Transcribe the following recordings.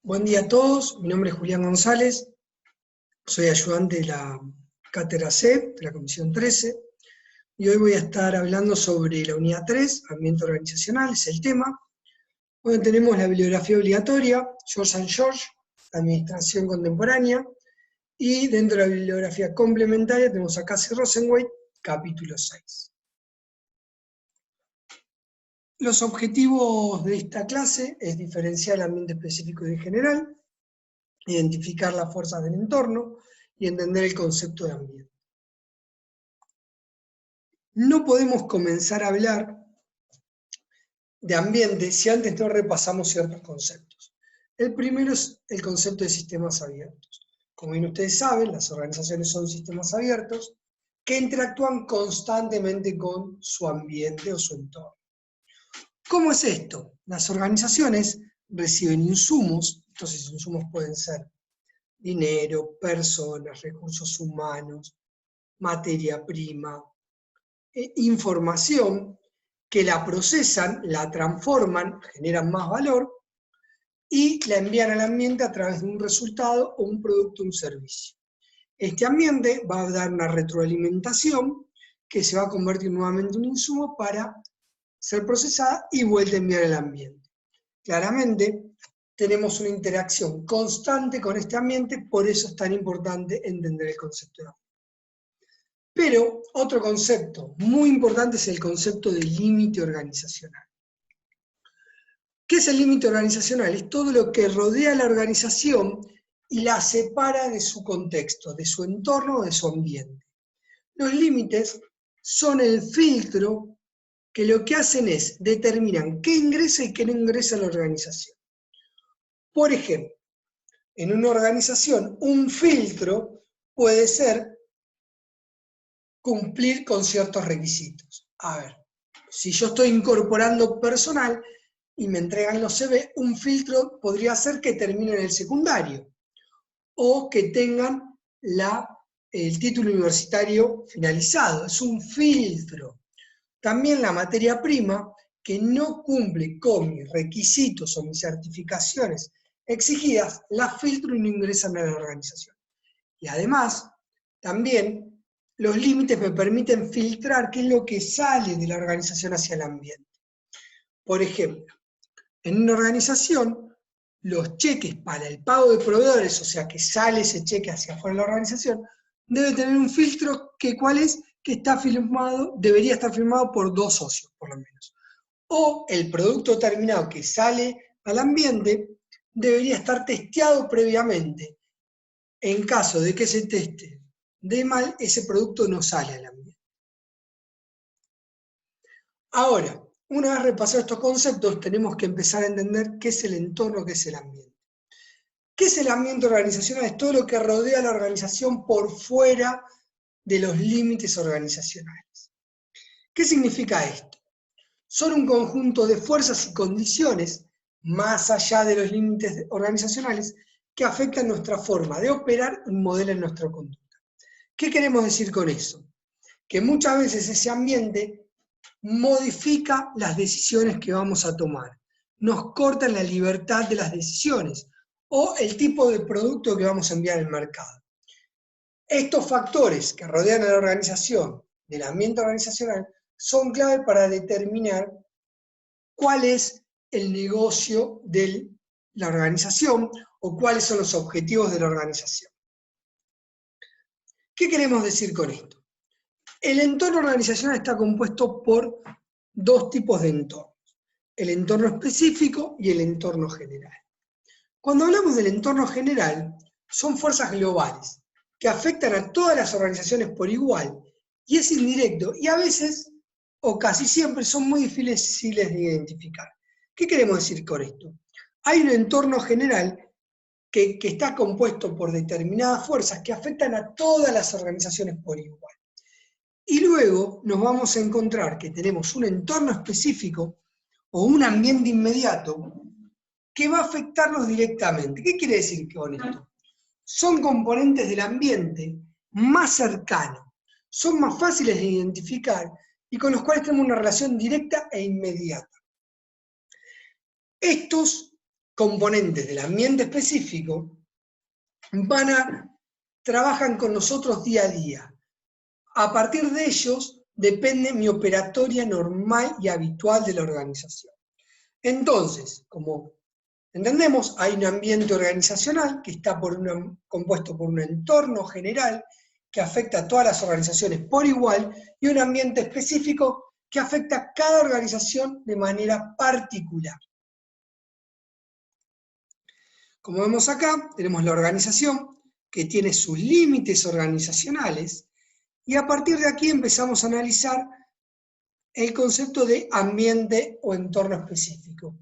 Buen día a todos, mi nombre es Julián González, soy ayudante de la Cátedra C, de la Comisión 13, y hoy voy a estar hablando sobre la unidad 3, ambiente organizacional, es el tema. Hoy tenemos la bibliografía obligatoria, George and George, Administración Contemporánea, y dentro de la bibliografía complementaria tenemos a Casey Rosenweit, capítulo 6. Los objetivos de esta clase es diferenciar el ambiente específico y el general, identificar las fuerzas del entorno y entender el concepto de ambiente. No podemos comenzar a hablar de ambiente si antes no repasamos ciertos conceptos. El primero es el concepto de sistemas abiertos. Como bien ustedes saben, las organizaciones son sistemas abiertos que interactúan constantemente con su ambiente o su entorno. ¿Cómo es esto? Las organizaciones reciben insumos, estos insumos pueden ser dinero, personas, recursos humanos, materia prima, información que la procesan, la transforman, generan más valor y la envían al ambiente a través de un resultado o un producto o un servicio. Este ambiente va a dar una retroalimentación que se va a convertir nuevamente en un insumo para ser procesada y vuelta a enviar al ambiente. Claramente, tenemos una interacción constante con este ambiente, por eso es tan importante entender el concepto de ambiente. Pero otro concepto muy importante es el concepto de límite organizacional. ¿Qué es el límite organizacional? Es todo lo que rodea a la organización y la separa de su contexto, de su entorno, de su ambiente. Los límites son el filtro que lo que hacen es determinan qué ingresa y qué no ingresa a la organización. Por ejemplo, en una organización, un filtro puede ser cumplir con ciertos requisitos. A ver, si yo estoy incorporando personal y me entregan los CV, un filtro podría ser que terminen el secundario o que tengan el título universitario finalizado. Es un filtro. También la materia prima que no cumple con mis requisitos o mis certificaciones exigidas, la filtro y no ingresan a la organización. Y además, también los límites me permiten filtrar qué es lo que sale de la organización hacia el ambiente. Por ejemplo, en una organización, los cheques para el pago de proveedores, o sea, que sale ese cheque hacia afuera de la organización, debe tener un filtro que ¿cuál es? Que está firmado, debería estar firmado por 2 socios, por lo menos. O el producto terminado que sale al ambiente debería estar testeado previamente. En caso de que se teste de mal, ese producto no sale al ambiente. Ahora, una vez repasados estos conceptos, tenemos que empezar a entender qué es el entorno, qué es el ambiente. ¿Qué es el ambiente organizacional? Es todo lo que rodea a la organización por fuera de los límites organizacionales. ¿Qué significa esto? Son un conjunto de fuerzas y condiciones, más allá de los límites organizacionales, que afectan nuestra forma de operar y modelan nuestra conducta. ¿Qué queremos decir con eso? Que muchas veces ese ambiente modifica las decisiones que vamos a tomar, nos corta la libertad de las decisiones o el tipo de producto que vamos a enviar al mercado. Estos factores que rodean a la organización, del ambiente organizacional, son clave para determinar cuál es el negocio de la organización o cuáles son los objetivos de la organización. ¿Qué queremos decir con esto? El entorno organizacional está compuesto por 2 tipos de entornos, el entorno específico y el entorno general. Cuando hablamos del entorno general, son fuerzas globales que afectan a todas las organizaciones por igual y es indirecto y a veces, o casi siempre, son muy difíciles de identificar. ¿Qué queremos decir con esto? Hay un entorno general que está compuesto por determinadas fuerzas que afectan a todas las organizaciones por igual. Y luego nos vamos a encontrar que tenemos un entorno específico o un ambiente inmediato que va a afectarnos directamente. ¿Qué quiere decir con esto? Son componentes del ambiente más cercanos, son más fáciles de identificar y con los cuales tenemos una relación directa e inmediata. Estos componentes del ambiente específico trabajan con nosotros día a día. A partir de ellos depende mi operatoria normal y habitual de la organización. Entonces, como entendemos, hay un ambiente organizacional que está compuesto por un entorno general que afecta a todas las organizaciones por igual y un ambiente específico que afecta a cada organización de manera particular. Como vemos acá, tenemos la organización que tiene sus límites organizacionales y a partir de aquí empezamos a analizar el concepto de ambiente o entorno específico.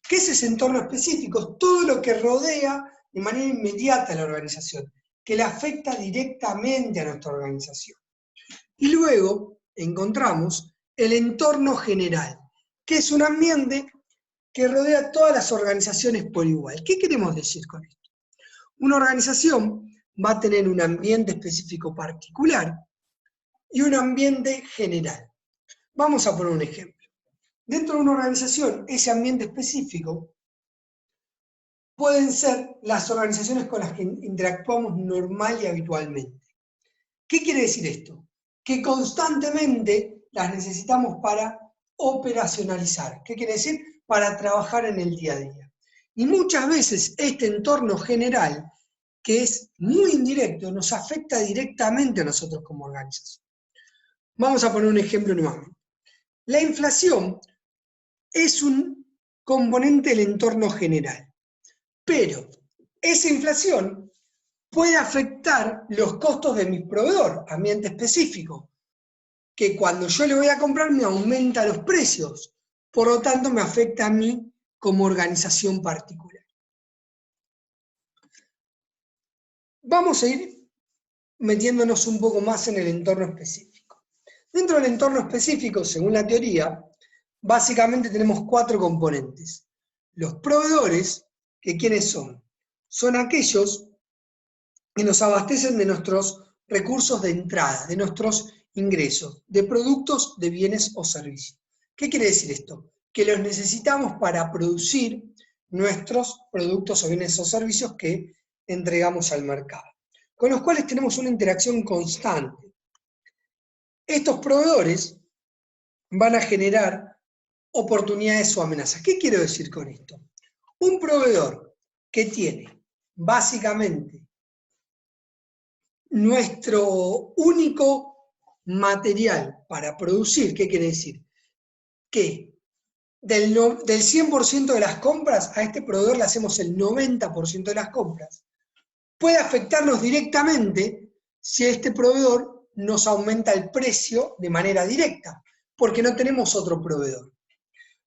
¿Qué es ese entorno específico? Todo lo que rodea de manera inmediata a la organización, que le afecta directamente a nuestra organización. Y luego encontramos el entorno general, que es un ambiente que rodea a todas las organizaciones por igual. ¿Qué queremos decir con esto? Una organización va a tener un ambiente específico particular y un ambiente general. Vamos a poner un ejemplo. Dentro de una organización, ese ambiente específico pueden ser las organizaciones con las que interactuamos normal y habitualmente. ¿Qué quiere decir esto? Que constantemente las necesitamos para operacionalizar. ¿Qué quiere decir? Para trabajar en el día a día. Y muchas veces este entorno general, que es muy indirecto, nos afecta directamente a nosotros como organización. Vamos a poner un ejemplo nuevamente. La inflación es un componente del entorno general, pero esa inflación puede afectar los costos de mi proveedor, ambiente específico, que cuando yo le voy a comprar me aumenta los precios, por lo tanto me afecta a mí como organización particular. Vamos a ir metiéndonos un poco más en el entorno específico. Dentro del entorno específico, según la teoría, básicamente tenemos 4 componentes. Los proveedores, que ¿quiénes son? Son aquellos que nos abastecen de nuestros recursos de entrada, de nuestros ingresos, de productos, de bienes o servicios. ¿Qué quiere decir esto? Que los necesitamos para producir nuestros productos o bienes o servicios que entregamos al mercado, con los cuales tenemos una interacción constante. Estos proveedores van a generar oportunidades o amenazas. ¿Qué quiero decir con esto? Un proveedor que tiene básicamente nuestro único material para producir, ¿qué quiere decir? Que del 100% de las compras, a este proveedor le hacemos el 90% de las compras. Puede afectarnos directamente si este proveedor nos aumenta el precio de manera directa, porque no tenemos otro proveedor.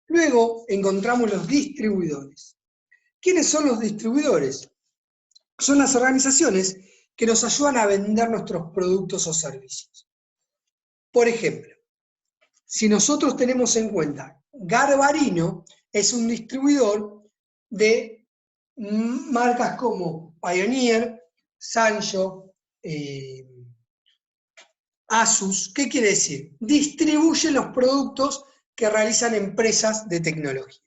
Luego encontramos los distribuidores. ¿Quiénes son los distribuidores? Son las organizaciones que nos ayudan a vender nuestros productos o servicios. Por ejemplo, si nosotros tenemos en cuenta, Garbarino es un distribuidor de marcas como Pioneer, Sanyo, Asus. ¿Qué quiere decir? Distribuye los productos que realizan empresas de tecnología.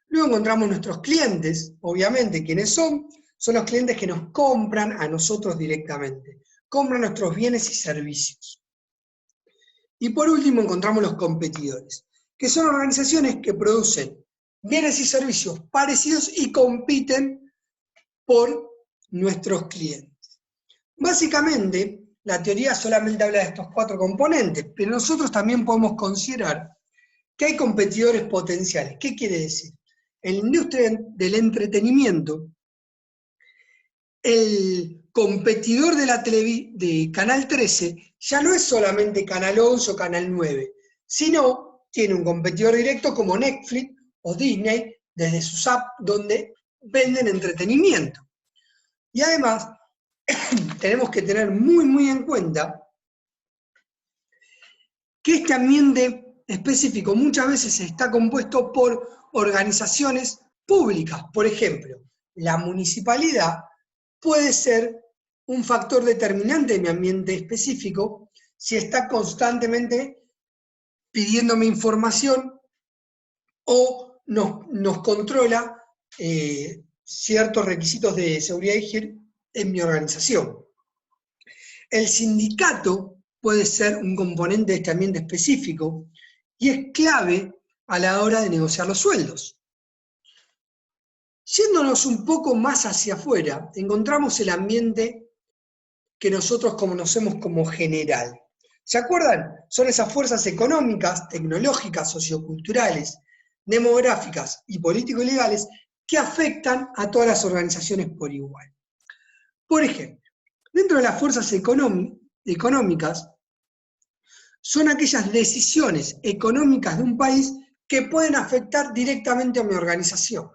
Luego encontramos nuestros clientes, obviamente, ¿quiénes son? Son los clientes que nos compran a nosotros directamente, compran nuestros bienes y servicios. Y por último encontramos los competidores, que son organizaciones que producen bienes y servicios parecidos y compiten por nuestros clientes. Básicamente, la teoría solamente habla de estos 4 componentes, pero nosotros también podemos considerar que hay competidores potenciales. ¿Qué quiere decir? En la industria del entretenimiento, el competidor de Canal 13 ya no es solamente Canal 11 o Canal 9, sino tiene un competidor directo como Netflix o Disney desde sus apps donde venden entretenimiento. Y además, tenemos que tener muy en cuenta que este ambiente específico muchas veces está compuesto por organizaciones públicas. Por ejemplo, la municipalidad puede ser un factor determinante de mi ambiente específico si está constantemente pidiéndome información o nos controla ciertos requisitos de seguridad y higiene en mi organización. El sindicato puede ser un componente de este ambiente específico y es clave a la hora de negociar los sueldos. Yéndonos un poco más hacia afuera, encontramos el ambiente que nosotros conocemos como general. ¿Se acuerdan? Son esas fuerzas económicas, tecnológicas, socioculturales, demográficas y político-legales que afectan a todas las organizaciones por igual. Por ejemplo, dentro de las fuerzas económicas son aquellas decisiones económicas de un país que pueden afectar directamente a mi organización.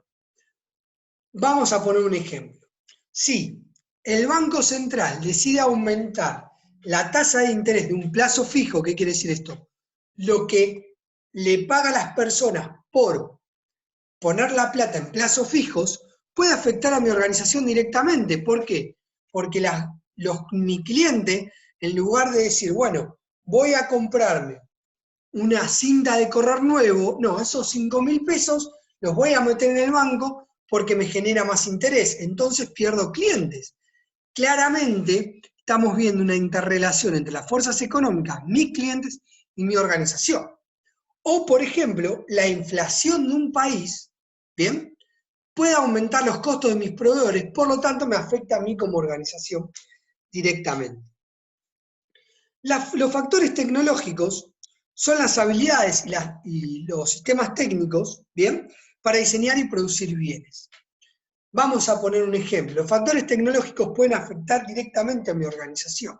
Vamos a poner un ejemplo. Si el Banco Central decide aumentar la tasa de interés de un plazo fijo, ¿qué quiere decir esto? Lo que le paga a las personas por poner la plata en plazos fijos puede afectar a mi organización directamente. ¿Por qué? Porque mi cliente, en lugar de decir, bueno, voy a comprarme una cinta de correr nuevo, no, esos 5.000 pesos los voy a meter en el banco porque me genera más interés, entonces pierdo clientes. Claramente estamos viendo una interrelación entre las fuerzas económicas, mis clientes y mi organización. O, por ejemplo, la inflación de un país, ¿bien?, puede aumentar los costos de mis proveedores, por lo tanto me afecta a mí como organización directamente. Los factores tecnológicos son las habilidades y los sistemas técnicos, ¿bien?, para diseñar y producir bienes. Vamos a poner un ejemplo. Los factores tecnológicos pueden afectar directamente a mi organización.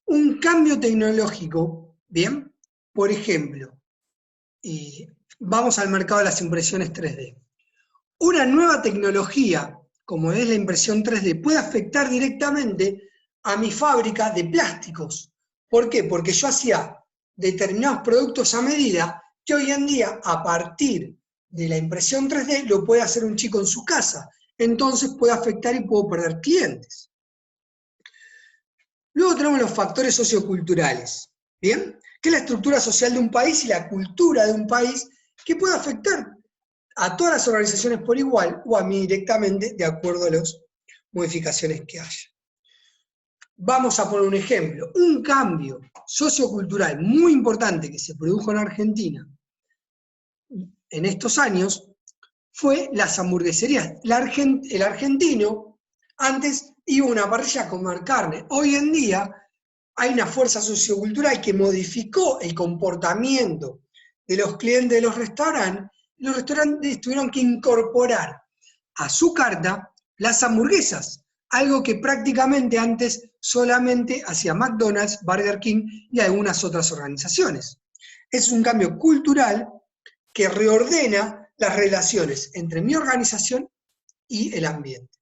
Un cambio tecnológico, ¿bien? Por ejemplo, vamos al mercado de las impresiones 3D. Una nueva tecnología, como es la impresión 3D, puede afectar directamente a mi fábrica de plásticos. ¿Por qué? Porque yo hacía determinados productos a medida que hoy en día, a partir de la impresión 3D, lo puede hacer un chico en su casa. Entonces puede afectar y puedo perder clientes. Luego tenemos los factores socioculturales, ¿bien?, que es la estructura social de un país y la cultura de un país que puede afectar a todas las organizaciones por igual o a mí directamente de acuerdo a las modificaciones que haya. Vamos a poner un ejemplo. Un cambio sociocultural muy importante que se produjo en Argentina en estos años fue las hamburgueserías. El argentino antes iba a una parrilla a comer carne. Hoy en día hay una fuerza sociocultural que modificó el comportamiento de los clientes de los restaurantes. Los restaurantes tuvieron que incorporar a su carta las hamburguesas, algo que prácticamente antes solamente hacía McDonald's, Burger King y algunas otras organizaciones. Es un cambio cultural que reordena las relaciones entre mi organización y el ambiente.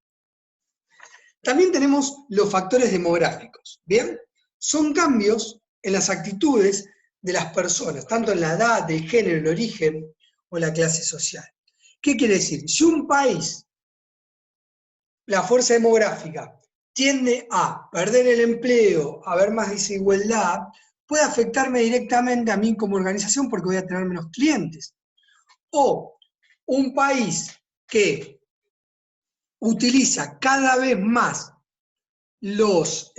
También tenemos los factores demográficos, ¿bien? Son cambios en las actitudes de las personas, tanto en la edad, el género, el origen o la clase social. ¿Qué quiere decir? Si un país, la fuerza demográfica, tiende a perder el empleo, a haber más desigualdad, puede afectarme directamente a mí como organización porque voy a tener menos clientes. O un país que utiliza cada vez más los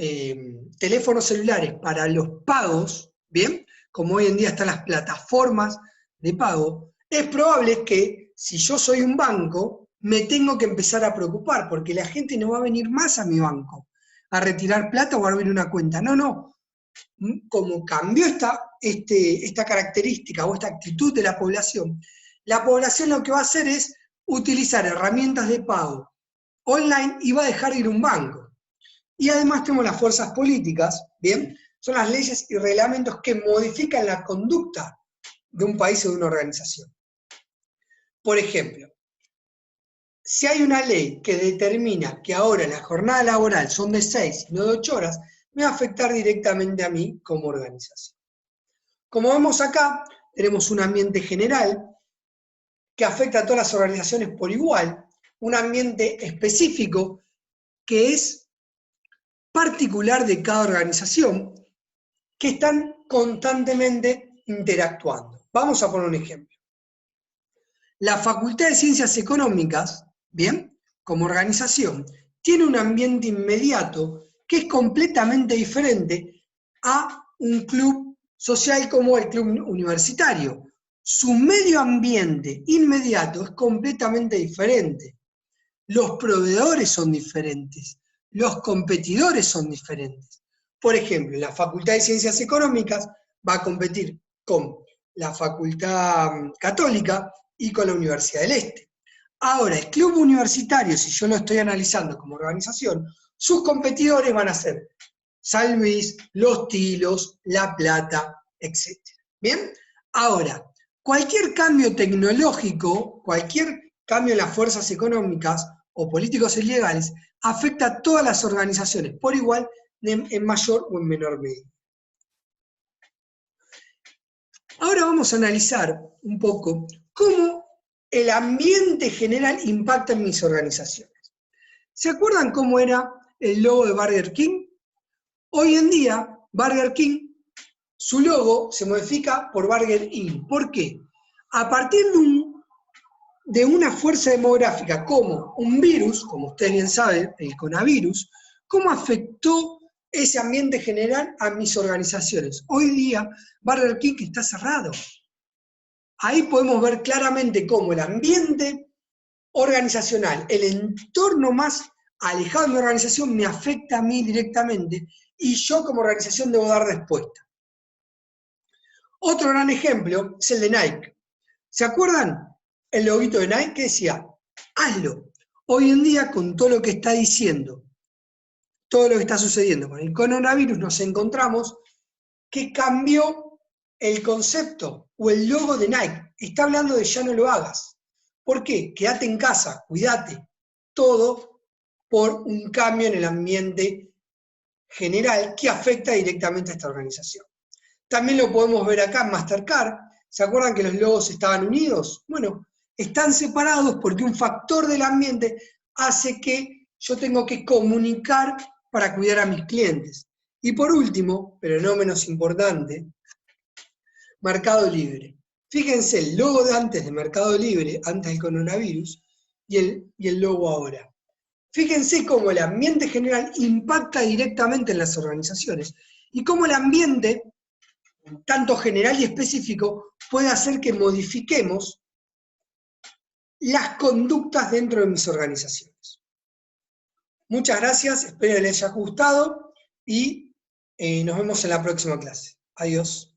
teléfonos celulares para los pagos, ¿bien?, como hoy en día están las plataformas de pago, es probable que si yo soy un banco, me tengo que empezar a preocupar, porque la gente no va a venir más a mi banco a retirar plata o a abrir una cuenta. No, no. Como cambió esta característica o esta actitud de la población lo que va a hacer es utilizar herramientas de pago online y va a dejar de ir a un banco. Y además tenemos las fuerzas políticas, ¿bien? Son las leyes y reglamentos que modifican la conducta de un país o de una organización. Por ejemplo, si hay una ley que determina que ahora la jornada laboral son de 6 y no de 8 horas, me va a afectar directamente a mí como organización. Como vemos acá, tenemos un ambiente general que afecta a todas las organizaciones por igual, un ambiente específico que es particular de cada organización, que están constantemente interactuando. Vamos a poner un ejemplo. La Facultad de Ciencias Económicas, ¿bien?, como organización, tiene un ambiente inmediato que es completamente diferente a un club social como el club universitario. Su medio ambiente inmediato es completamente diferente. Los proveedores son diferentes, los competidores son diferentes. Por ejemplo, la Facultad de Ciencias Económicas va a competir con la Facultad Católica y con la Universidad del Este. Ahora, el club universitario, si yo lo estoy analizando como organización, sus competidores van a ser San Luis, Los Tilos, La Plata, etc. ¿Bien? Ahora, cualquier cambio tecnológico, cualquier cambio en las fuerzas económicas o políticos y legales, afecta a todas las organizaciones por igual, en mayor o en menor medida. Ahora vamos a analizar un poco cómo el ambiente general impacta en mis organizaciones. ¿Se acuerdan cómo era el logo de Burger King? Hoy en día, Burger King, su logo se modifica por Burger Inc. ¿Por qué? A partir de una fuerza demográfica como un virus, como ustedes bien saben, el coronavirus, ¿cómo afectó ese ambiente general a mis organizaciones? Hoy día, Burger King está cerrado. Ahí podemos ver claramente cómo el ambiente organizacional, el entorno más alejado de mi organización me afecta a mí directamente y yo como organización debo dar respuesta. Otro gran ejemplo es el de Nike. ¿Se acuerdan el loguito de Nike que decía, hazlo? Hoy en día, con todo lo que está diciendo, todo lo que está sucediendo con el coronavirus, nos encontramos que cambió el concepto o el logo de Nike. Está hablando de ya no lo hagas. ¿Por qué? Quédate en casa, cuídate. Todo por un cambio en el ambiente general que afecta directamente a esta organización. También lo podemos ver acá en Mastercard. ¿Se acuerdan que los logos estaban unidos? Bueno, están separados porque un factor del ambiente hace que yo tengo que comunicar para cuidar a mis clientes. Y por último, pero no menos importante, Mercado Libre. Fíjense el logo de antes de Mercado Libre, antes del coronavirus, y el logo ahora. Fíjense cómo el ambiente general impacta directamente en las organizaciones y cómo el ambiente, tanto general y específico, puede hacer que modifiquemos las conductas dentro de mis organizaciones. Muchas gracias, espero les haya gustado y nos vemos en la próxima clase. Adiós.